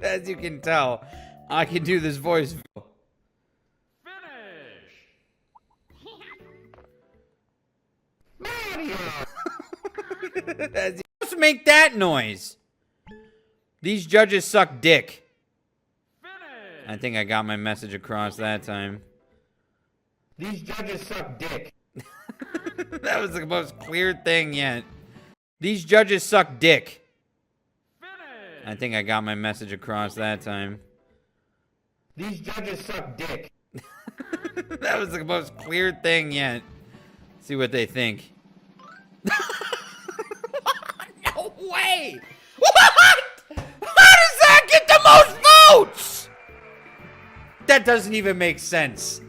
As you can tell, I can do this voice. Let's make that noise. These judges suck dick. I think I got my message across that time. These judges suck dick. That was the most clear thing yet. These judges suck dick. I think I got my message across that time. These judges suck dick. That was the most clear thing yet. See what they think. No way! What? How does that get the most votes? That doesn't even make sense.